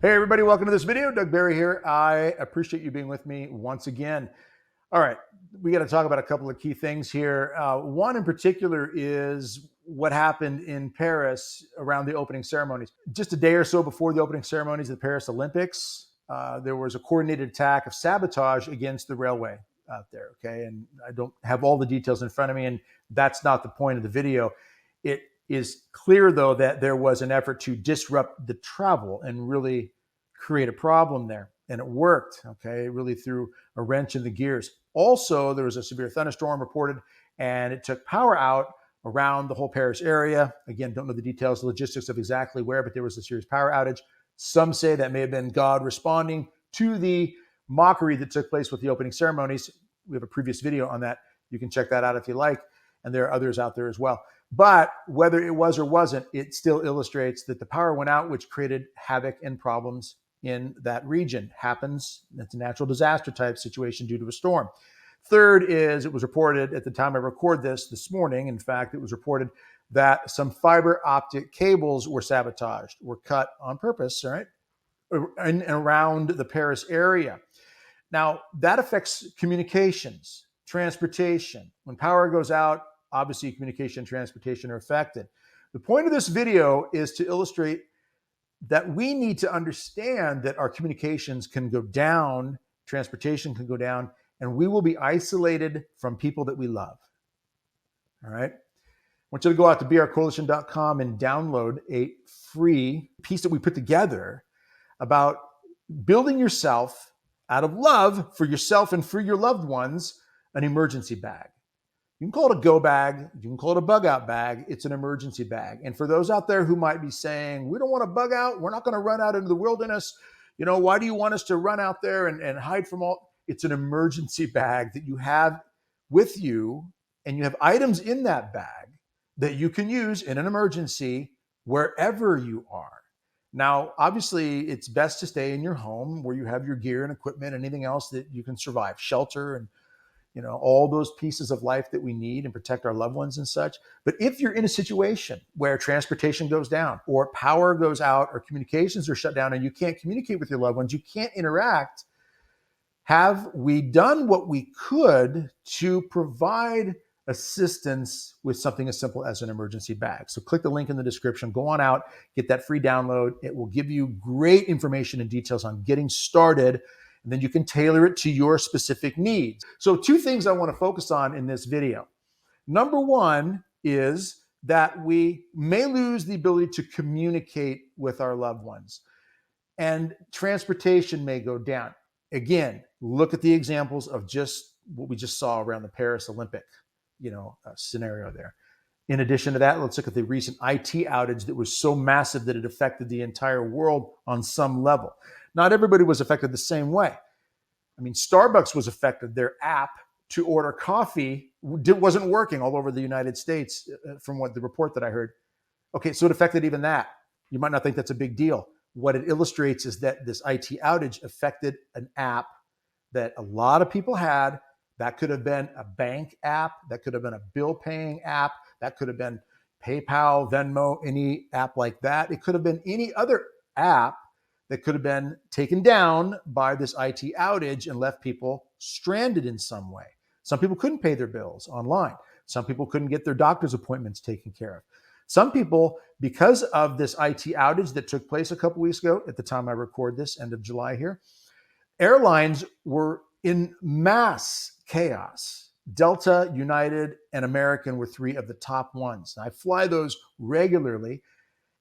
Hey everybody, welcome to this video. Doug Barry here. I appreciate you being with me once again. All right, we got to talk about a couple of key things here. One in particular is what happened in Paris around the opening ceremonies. Just a day or so before the opening ceremonies of the Paris Olympics, there was a coordinated attack of sabotage against the railway out there, okay? And I don't have all the details in front of me, and that's not the point of the video. It is clear, though, that there was an effort to disrupt the travel and really create a problem there. And it worked, okay? It really threw a wrench in the gears. Also, there was a severe thunderstorm reported, and it took power out around the whole Paris area. Again, don't know the details, the logistics of exactly where, but there was a serious power outage. Some say that may have been God responding to the mockery that took place with the opening ceremonies. We have a previous video on that. You can check that out if you like. And there are others out there as well. But whether it was or wasn't, it still illustrates that the power went out, which created havoc and problems in that region. Happens. It's a natural disaster type situation due to a storm. Third is it was reported at the time I record this morning. In fact, it was reported that some fiber optic cables were sabotaged, were cut on purpose, all right, and around the Paris area. Now, that affects communications, transportation. When power goes out, obviously communication and transportation are affected. The point of this video is to illustrate that we need to understand that our communications can go down, transportation can go down, and we will be isolated from people that we love. All right? I want you to go out to brcoalition.com and download a free piece that we put together about building yourself out of love for yourself and for your loved ones, an emergency bag. You can call it a go bag. You can call it a bug out bag. It's an emergency bag. And for those out there who might be saying, we don't want to bug out. We're not going to run out into the wilderness. You know, why do you want us to run out there and hide from all? It's an emergency bag that you have with you, and you have items in that bag that you can use in an emergency wherever you are. Now, obviously, it's best to stay in your home where you have your gear and equipment, anything else that you can survive, shelter, and all those pieces of life that we need and protect our loved ones and such. But if you're in a situation where transportation goes down or power goes out or communications are shut down and you can't communicate with your loved ones, you can't interact, have we done what we could to provide assistance with something as simple as an emergency bag? So click the link in the description, go on out, get that free download. It will give you great information and details on getting started, and then you can tailor it to your specific needs. So 2 things I want to focus on in this video. Number 1 is that we may lose the ability to communicate with our loved ones, and transportation may go down. Again, look at the examples of just what we just saw around the Paris Olympic, scenario there. In addition to that, let's look at the recent IT outage that was so massive that it affected the entire world on some level. Not everybody was affected the same way. I mean, Starbucks was affected. Their app to order coffee wasn't working all over the United States, from what the report that I heard. Okay, so it affected even that. You might not think that's a big deal. What it illustrates is that this IT outage affected an app that a lot of people had. That could have been a bank app. That could have been a bill paying app. That could have been PayPal, Venmo, any app like that. It could have been any other app that could have been taken down by this IT outage and left people stranded in some way. Some people couldn't pay their bills online. Some people couldn't get their doctor's appointments taken care of. Some people, because of this IT outage that took place a couple weeks ago, at the time I record this, end of July here, airlines were in mass chaos. Delta, United, and American were 3 of the top ones. I fly those regularly,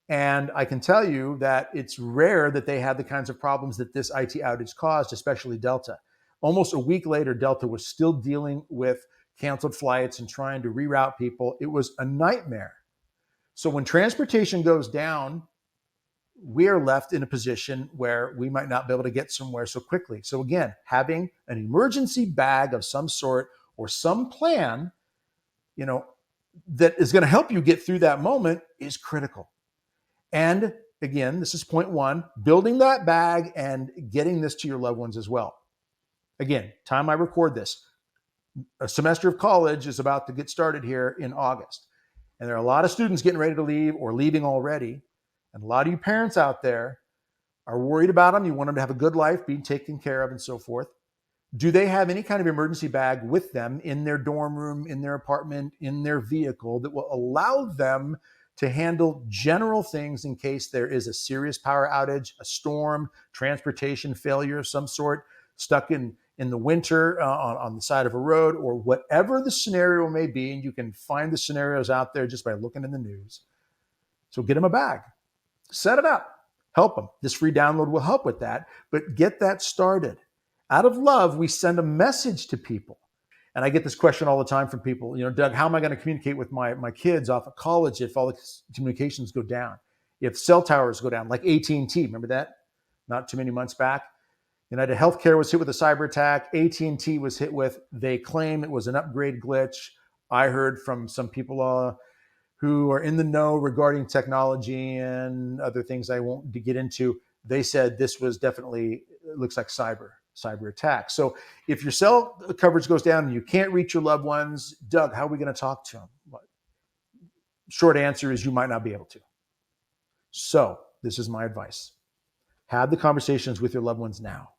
and I can tell you that it's rare that they had the kinds of problems that this IT outage caused, especially Delta. Almost a week later, Delta was still dealing with canceled flights and trying to reroute people. It was a nightmare. So when transportation goes down, we are left in a position where we might not be able to get somewhere so quickly. So again, having an emergency bag of some sort or some plan, that is going to help you get through that moment is critical. And again, this is point 1, building that bag and getting this to your loved ones as well. Again, time I record this, a semester of college is about to get started here in August. And there are a lot of students getting ready to leave or leaving already. And a lot of you parents out there are worried about them. You want them to have a good life, being taken care of, and so forth. Do they have any kind of emergency bag with them in their dorm room, in their apartment, in their vehicle that will allow them to handle general things in case there is a serious power outage, a storm, transportation failure of some sort, stuck in the winter on the side of a road, or whatever the scenario may be? And you can find the scenarios out there just by looking in the news. So get them a bag, set it up, help them. This free download will help with that, but get that started. Out of love, we send a message to people. And I get this question all the time from people, Doug, how am I going to communicate with my kids off of college if all the communications go down? If cell towers go down, like AT&T, remember that? Not too many months back. United Healthcare was hit with a cyber attack. AT&T was hit with, they claim it was an upgrade glitch. I heard from some people who are in the know regarding technology and other things I won't get into. They said this was definitely, it looks like cyber attack. So if your cell coverage goes down and you can't reach your loved ones, Doug, how are we going to talk to them? Short answer is you might not be able to. So this is my advice. Have the conversations with your loved ones now.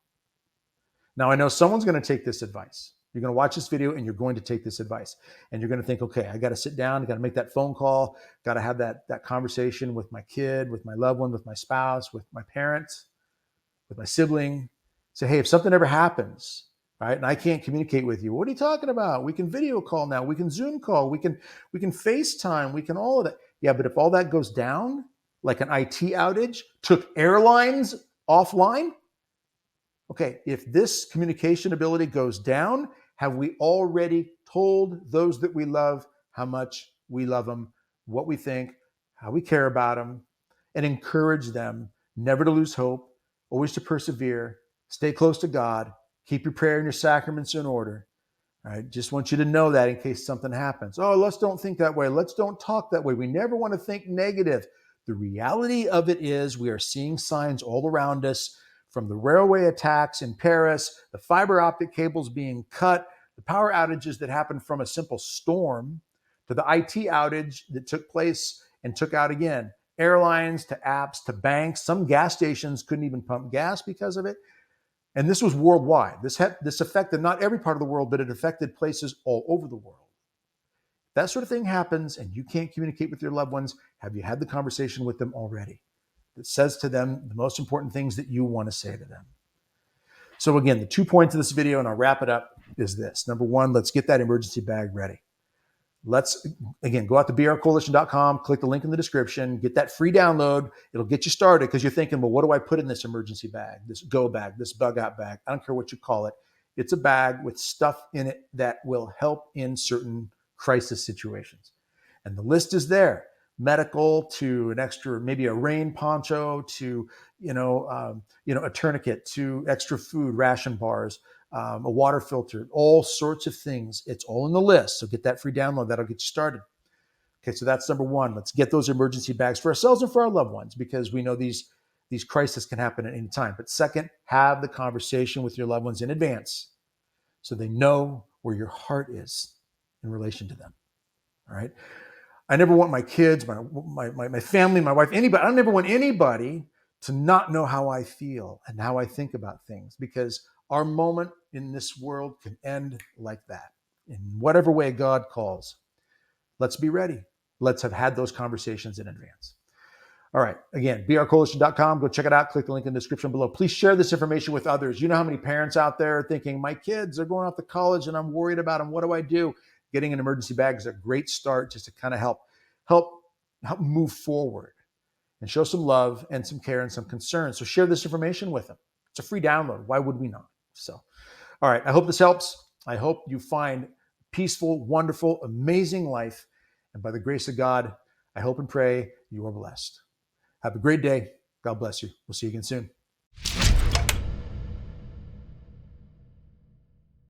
Now, I know someone's going to take this advice. You're going to watch this video and you're going to take this advice. And you're going to think, okay, I got to sit down, I got to make that phone call, got to have that conversation with my kid, with my loved one, with my spouse, with my parents, with my sibling. Say, hey, if something ever happens, right, and I can't communicate with you, what are you talking about? We can video call now. We can Zoom call. We can FaceTime. We can all of that. Yeah, but if all that goes down, like an IT outage, took airlines offline, okay, if this communication ability goes down, have we already told those that we love how much we love them, what we think, how we care about them, and encourage them never to lose hope, always to persevere, stay close to God, keep your prayer and your sacraments in order. All right, just want you to know that in case something happens. Oh, let's don't think that way. Let's don't talk that way. We never want to think negative. The reality of it is we are seeing signs all around us, from the railway attacks in Paris, the fiber optic cables being cut, the power outages that happened from a simple storm, to the IT outage that took place and took out again airlines, to apps, to banks. Some gas stations couldn't even pump gas because of it. And this was worldwide. This affected not every part of the world, but it affected places all over the world. That sort of thing happens and you can't communicate with your loved ones. Have you had the conversation with them already that says to them the most important things that you want to say to them? So again, the 2 points of this video, and I'll wrap it up, is this. Number one, let's get that emergency bag ready. Let's, again, go out to brcoalition.com, click the link in the description, get that free download. It'll get you started because you're thinking, well, what do I put in this emergency bag, this go bag, this bug out bag? I don't care what you call it. It's a bag with stuff in it that will help in certain crisis situations. And the list is there. Medical to an extra, maybe a rain poncho to, a tourniquet to extra food, ration bars, a water filter, all sorts of things. It's all in the list. So get that free download. That'll get you started. Okay, so that's number one. Let's get those emergency bags for ourselves and for our loved ones, because we know these crises can happen at any time. But second, have the conversation with your loved ones in advance so they know where your heart is in relation to them. All right. I never want my kids, my family, my wife, anybody. I never want anybody to not know how I feel and how I think about things, because our moment in this world can end like that in whatever way God calls. Let's be ready. Let's have had those conversations in advance. All right. Again, brcoalition.com. Go check it out. Click the link in the description below. Please share this information with others. You know how many parents out there are thinking, my kids are going off to college and I'm worried about them. What do I do? Getting an emergency bag is a great start just to kind of help move forward and show some love and some care and some concern. So share this information with them. It's a free download. Why would we not? So, all right. I hope this helps. I hope you find peaceful, wonderful, amazing life. And by the grace of God, I hope and pray you are blessed. Have a great day. God bless you. We'll see you again soon.